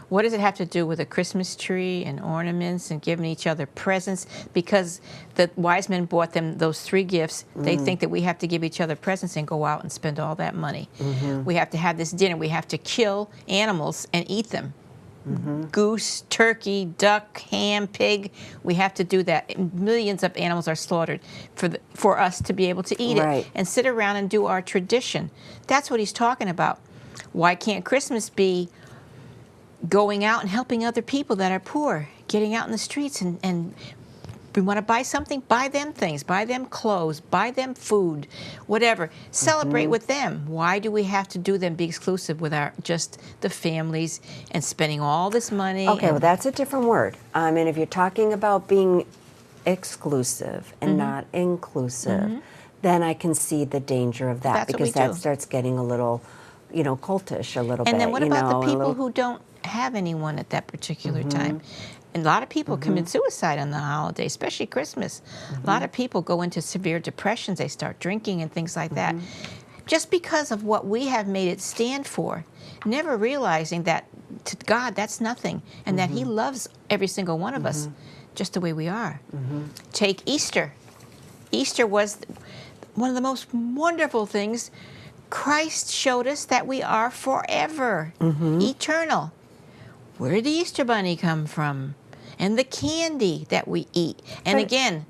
What does it have to do with a Christmas tree and ornaments and giving each other presents? Because the wise men bought them those 3 gifts. They think that we have to give each other presents and go out and spend all that money. We have to have this dinner. We have to kill animals and eat them. Goose, turkey, duck, ham, pig. We have to do that. Millions of animals are slaughtered for us to be able to eat it and sit around and do our tradition. That's what he's talking about. Why can't Christmas be going out and helping other people that are poor, getting out in the streets and we want to buy something, buy them things, buy them clothes, buy them food, whatever. Celebrate with them. Why do we have to do them, be exclusive with just the families and spending all this money? Okay, well, that's a different word. I mean, if you're talking about being exclusive and not inclusive, then I can see the danger of that, That's what we because that do. starts getting a little, cultish a little bit. And then what you about know, the a people little- who don't have anyone at that particular time? And a lot of people commit suicide on the holiday, especially Christmas. A lot of people go into severe depressions. They start drinking and things like that. Just because of what we have made it stand for, never realizing that to God that's nothing, and that He loves every single one of us just the way we are. Take Easter. Easter was one of the most wonderful things. Christ showed us that we are forever, eternal. Where did the Easter bunny come from? And the candy that we eat. And again,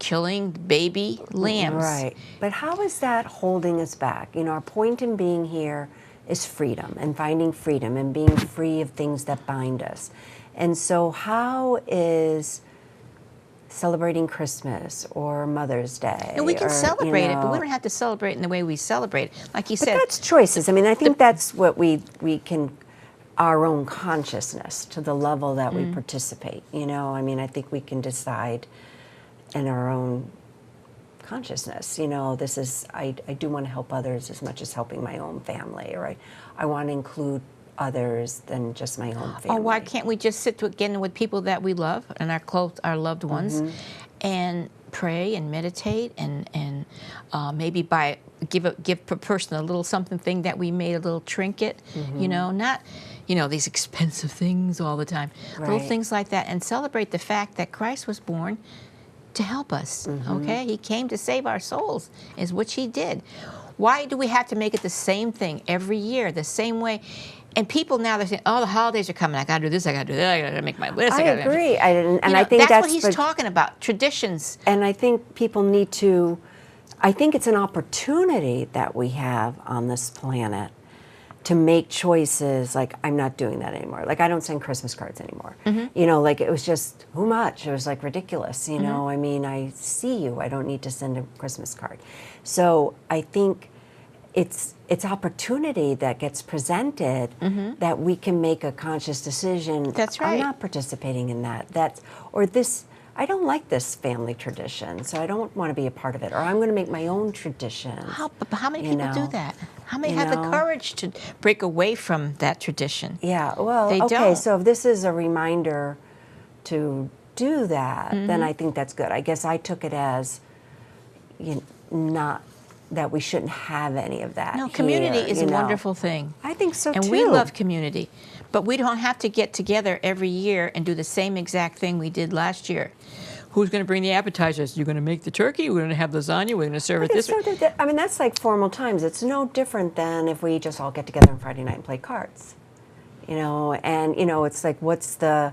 killing baby lambs. Right. But how is that holding us back? Our point in being here is freedom, and finding freedom and being free of things that bind us. And so how is celebrating Christmas or Mother's Day? And we can or, celebrate it, but we don't have to celebrate in the way we celebrate. Like you But said, that's choices. I mean, I think that's what we can, our own consciousness to the level that we participate. I mean, I think we can decide in our own consciousness. This is, I do want to help others as much as helping my own family, or I want to include others than just my own family. or why can't we just sit again with people that we love and our loved ones, and pray and meditate and maybe give a person a little something thing that we made, a little trinket, not these expensive things all the time, little Right. things like that, and celebrate the fact that Christ was born to help us. Okay, He came to save our souls, is which He did. Why do we have to make it the same thing every year, the same way? And people now, they're saying, "Oh, the holidays are coming. I got to do this. I got to do that. I got to make my list." I gotta agree. I think that's what He's talking about. Traditions. And I think people need to, I think it's an opportunity that we have on this planet to make choices. Like, I'm not doing that anymore. Like, I don't send Christmas cards anymore. Like, it was just too much. It was like ridiculous. I mean, I see you. I don't need to send a Christmas card. So I think it's opportunity that gets presented that we can make a conscious decision. That's right. I'm not participating in that. I don't like this family tradition, so I don't want to be a part of it. Or I'm going to make my own traditions. How many people do that? How many have the courage to break away from that tradition? Yeah, well, They okay, don't. so if this is a reminder to do that, then I think that's good. I guess I took it as not that we shouldn't have any of that. No, community here, is a wonderful thing. I think so, and too. we love community. But we don't have to get together every year and do the same exact thing we did last year. Who's going to bring the appetizers? You're going to make the turkey? We're going to have lasagna? We're going to serve it this way? I mean, that's like formal times. It's no different than if we just all get together on Friday night and play cards. And it's like, what's the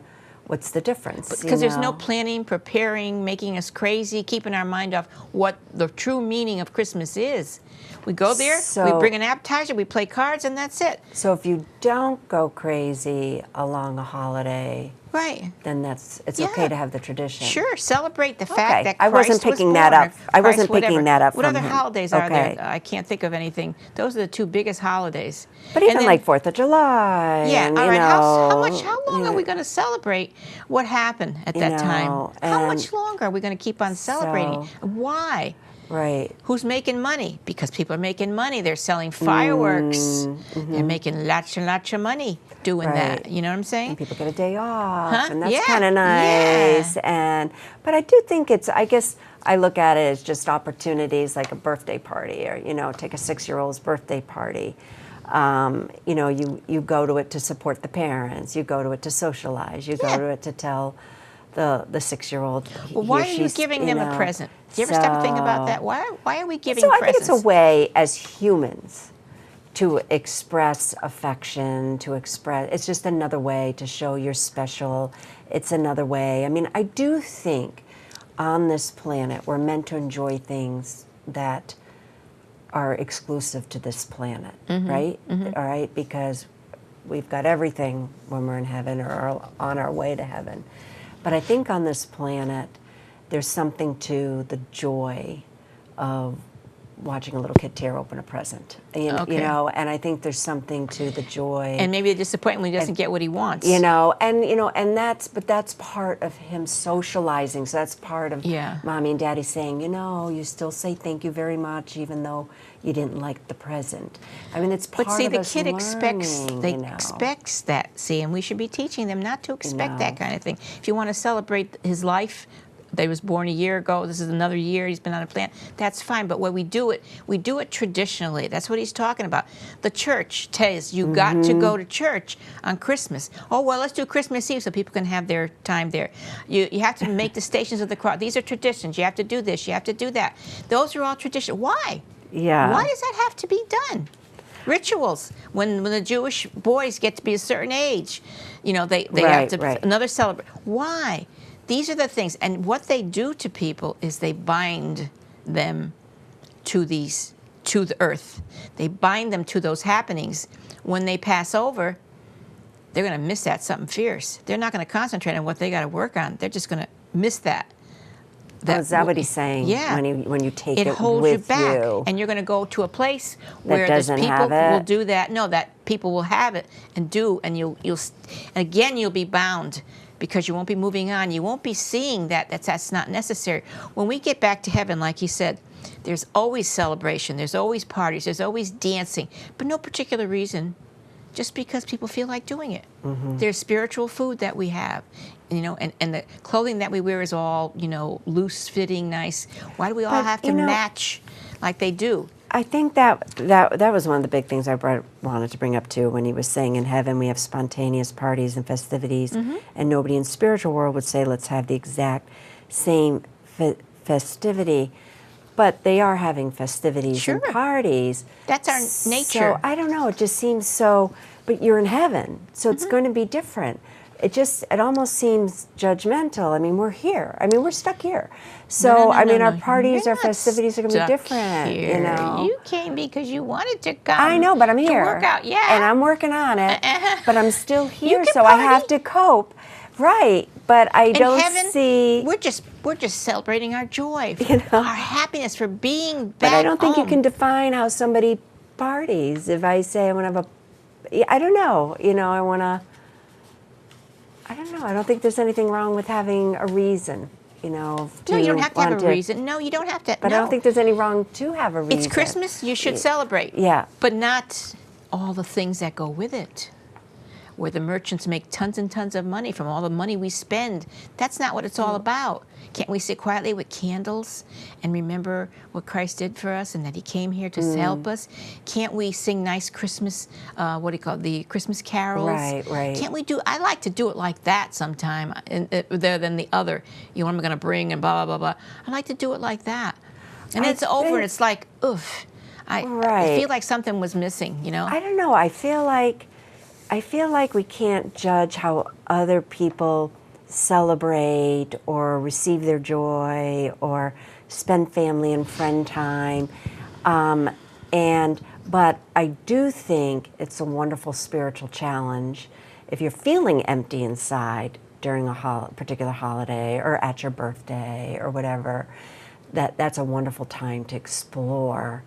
difference? Because there's no planning, preparing, making us crazy, keeping our mind off what the true meaning of Christmas is. We go there, we bring an appetizer, we play cards, and that's it. So if you don't go crazy along a holiday, Right. then it's Yeah. okay to have the tradition. Sure, celebrate the Okay. fact that I Christ wasn't picking was that born, up. I wasn't Christ picking whatever. that up What from other him. holidays are Okay. there? I can't think of anything. Those are the two biggest holidays. But And even then- like 4th of July. Yeah, and, all right. know, How long are we going to celebrate what happened at that time? know, How and much longer are we going to keep on celebrating? Why? Right. Who's making money? Because people are making money. They're selling fireworks. They're making lots and lots of money doing that. Right. You know what I'm saying? And people get a day off, Huh? and that's Yeah, kind of nice. But I do think I guess I look at it as just opportunities, like a birthday party, or take a 6-year-old's birthday party. You go to it to support the parents. You go to it to socialize. You go to it to tell the 6-year-old. Well, why are you giving them a present? Do you ever stop and think about that? Why are we giving presents? I think it's a way as humans to express affection, it's just another way to show you're special. It's another way. I mean, I do think on this planet we're meant to enjoy things that are exclusive to this planet, right? All right, because we've got everything when we're in heaven or on our way to heaven. But I think on this planet, there's something to the joy of watching a little kid tear open a present. Okay. You know, and I think there's something to the joy. And maybe the disappointment when he doesn't get what he wants. You know, and that's part of him socializing. So that's part of mommy and daddy saying, you know, you still say thank you very much, even though you didn't like the present. I mean, it's part But see, of the us kid learning, expects that. See, and we should be teaching them not to expect that kind of thing. If you want to celebrate his life, that he was born a year ago, this is another year he's been on a planet, that's fine. But when we do it traditionally. That's what he's talking about. The church says you got to go to church on Christmas. Oh, well, let's do Christmas Eve so people can have their time there. You have to make the Stations of the Cross. These are traditions. You have to do this. You have to do that. Those are all traditions. Why? Yeah. Why does that have to be done? Rituals. When the Jewish boys get to be a certain age, you know, they have to another celebrate. Why? These are the things, and what they do to people is they bind them to the earth. They bind them to those happenings. When they pass over, they're going to miss that something fierce. They're not going to concentrate on what they got to work on. They're just going to miss that. Is that what he's saying? Yeah. When you take it holds with you back, you. and you're going to go to a place where that there's doesn't people have it. will do that. No, that people will have it and do, and you'll again you'll be bound because you won't be moving on. You won't be seeing that's not necessary. When we get back to heaven, like he said, there's always celebration. There's always parties. There's always dancing, but no particular reason. Just because people feel like doing it. There's spiritual food that we have, you know, and the clothing that we wear is all, you know, loose fitting, nice. Why do we all have to match like they do? I think that was one of the big things I wanted to bring up too, when he was saying in heaven we have spontaneous parties and festivities, and nobody in spiritual world would say let's have the exact same festivity. But they are having festivities and parties. That's our nature. So I don't know. It just seems so. But you're in heaven, so it's going to be different. It almost seems judgmental. I mean, we're here. I mean, we're stuck here. So our parties, our festivities are going to be different. Here. You know, you came because you wanted to come. I know, but I'm here. To work out, and I'm working on it. But I'm still here, so party. I have to cope. Right, but I don't see. We're just celebrating our joy, our happiness for being back But I don't think home. you can define how somebody parties. If I say I want to have I don't know. You know, I want to. I don't know. I don't think there's anything wrong with having a reason. You know. No, you don't have to have a reason. No, you don't have to. But I don't think there's any wrong to have a reason. It's Christmas. You should celebrate. Yeah. But not all the things that go with it. Where the merchants make tons and tons of money from all the money we spend. That's not what it's all about. Can't we sit quietly with candles and remember what Christ did for us and that he came here to help us? Can't we sing nice Christmas, the Christmas carols? Right. Can't we I like to do it like that sometime, rather than the other, you know, what am I going to bring and blah, blah, blah, blah. I like to do it like that. And then it's over and it's like, oof. I feel like something was missing, you know? I don't know. I feel like we can't judge how other people celebrate or receive their joy or spend family and friend time. But I do think it's a wonderful spiritual challenge if you're feeling empty inside during a particular holiday or at your birthday or whatever. That's a wonderful time to explore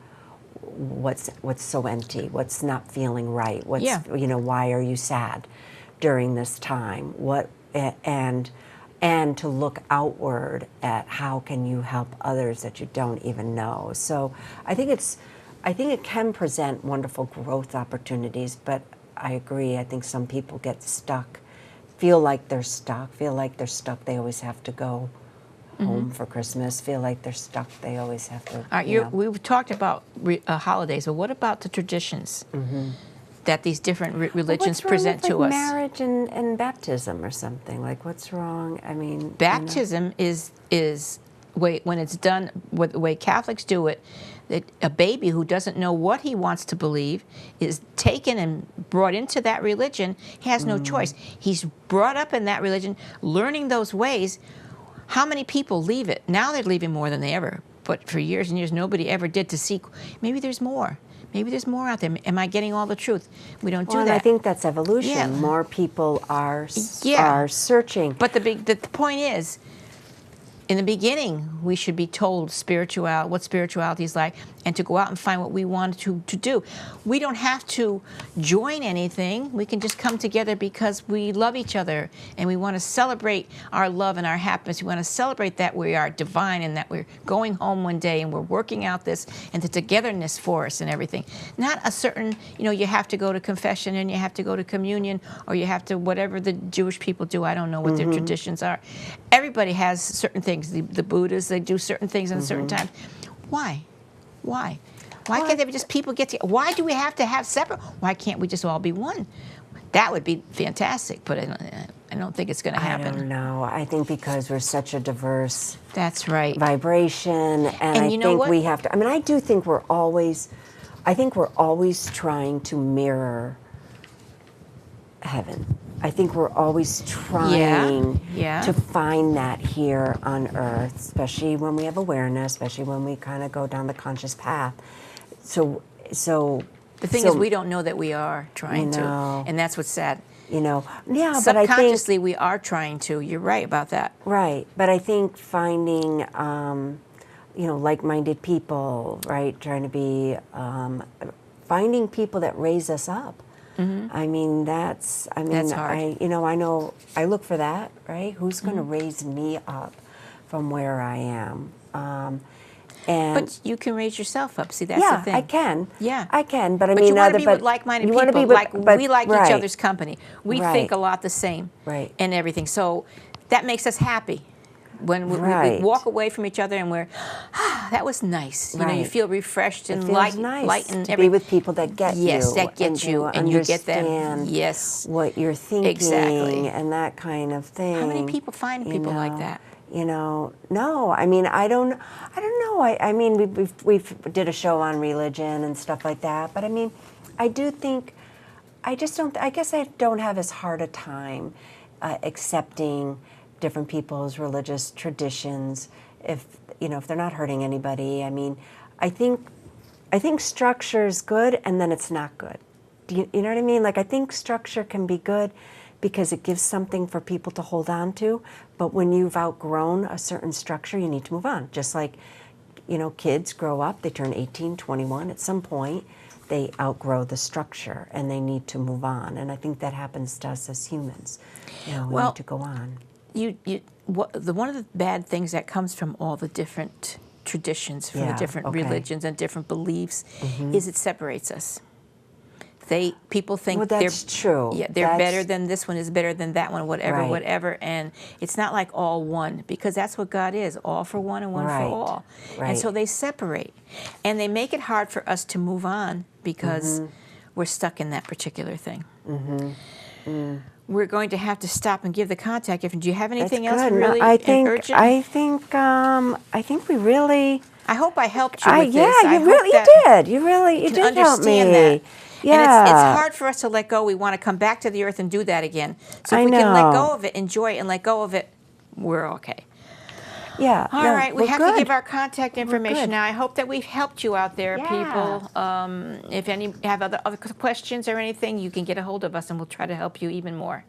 what's so empty, what's not feeling right, you know, why are you sad during this time, and to look outward at how can you help others that you don't even know. So I think it can present wonderful growth opportunities, but I agree, I think some people get stuck, feel like they're stuck, they always have to go home for Christmas, feel like they're stuck, they always have to. We've talked about holidays, but what about the traditions that these different religions present to us? Marriage and baptism or something, like what's wrong? I mean, baptism is when it's done with the way Catholics do it, that a baby who doesn't know what he wants to believe is taken and brought into that religion. He has no choice. He's brought up in that religion, learning those ways. How many people leave it? Now they're leaving more than they ever. But for years and years, nobody ever did to seek. Maybe there's more. Maybe there's more out there. Am I getting all the truth? We don't do that. I think that's evolution. Yeah. More people are searching. But the point is, in the beginning, we should be told what spirituality is like, and to go out and find what we want to do. We don't have to join anything. We can just come together because we love each other, and we want to celebrate our love and our happiness. We want to celebrate that we are divine and that we're going home one day and we're working out this and the togetherness for us and everything. Not a certain, you have to go to confession and you have to go to communion, or you have to whatever the Jewish people do. I don't know what their traditions are. Everybody has certain things. The Buddhists, they do certain things at certain times. Why? Why can't they just people get together? Why do we have to have separate? Why can't we just all be one? That would be fantastic, but I don't think it's going to happen. I don't know. I think because we're such a diverse That's right. vibration, and I think we have to. I mean, I do think we're always trying to mirror heaven. I think we're always trying to find that here on Earth, especially when we have awareness, especially when we kind of go down the conscious path. So the thing is, we don't know that we are trying to, and that's what's sad. But subconsciously we are trying to. You're right about that. Right, but I think finding, like-minded people, right, trying to be, finding people that raise us up. I mean, that's hard. I look for that, right? Who's going to raise me up from where I am? But you can raise yourself up. See, that's the thing. I can. Yeah, I can. But I mean, you want to be with like-minded people. We like each other's company. We think a lot the same, and everything. So that makes us happy. When we walk away from each other and we're, that was nice. You feel refreshed and light and everything. To be with people that get you. Yes, that get you, and you get them. Yes, what you're thinking and that kind of thing. How many people find people like that? No. I mean, I don't know. I mean, we've did a show on religion and stuff like that. But I mean, I do think, I guess I don't have as hard a time accepting different people's religious traditions if they're not hurting anybody. I mean, I think structure is good, and then it's not good. You know what I mean? Like, I think structure can be good because it gives something for people to hold on to, but when you've outgrown a certain structure, you need to move on. Just like, kids grow up, they turn 18, 21, at some point they outgrow the structure and they need to move on. And I think that happens to us as humans. We need to go on. One of the bad things that comes from all the different traditions, from the different religions and different beliefs, is it separates us. People think that's true. Yeah, they're better than this one is better than that one, whatever, and it's not like all one, because that's what God is, all for one and one for all. And so they separate, and they make it hard for us to move on because we're stuck in that particular thing. We're going to have to stop and give the contact information. Do you have anything else really urgent? I think we really. I hope I helped you with this. Yeah, you did. You did help me. That. Yeah. And it's hard for us to let go. We want to come back to the earth and do that again. So if we can let go of it, enjoy it, and let go of it, we're okay. Yeah. All right, we have to give our contact information now. I hope that we've helped you out there, people. If any have other questions or anything, you can get a hold of us, and we'll try to help you even more.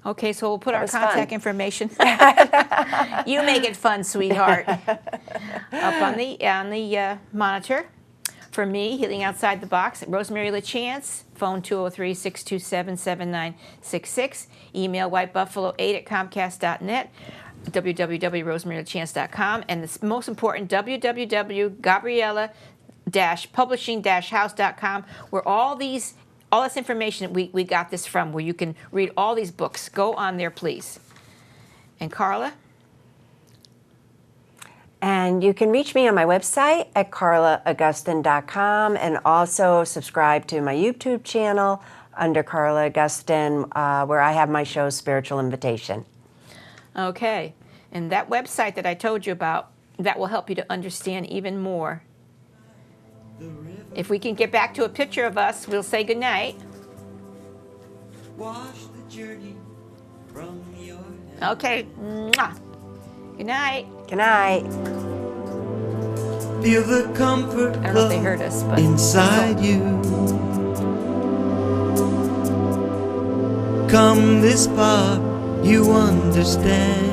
Okay, so we'll put our contact information. You make it fun, sweetheart. Up on the monitor. For me, Healing Outside the Box, Rosemary LaChance, phone 203-627-7966, email whitebuffalo8@comcast.net, www.rosemarylachance.com, and the most important, www.gabriella-publishing-house.com, where all this information we got this from, where you can read all these books. Go on there, please. And Carla? And you can reach me on my website at carlaaugustin.com, and also subscribe to my YouTube channel under Karla Augustin, where I have my show, Spiritual Invitation. Okay. And that website that I told you about, that will help you to understand even more. If we can get back to a picture of us, we'll say goodnight. Wash the journey from your head. Okay. Mwah. Good night. Good night. Feel the comfort I don't know if they heard us, but inside you. Come this far, you understand.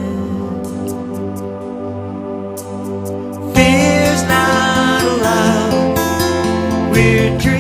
we're dreaming.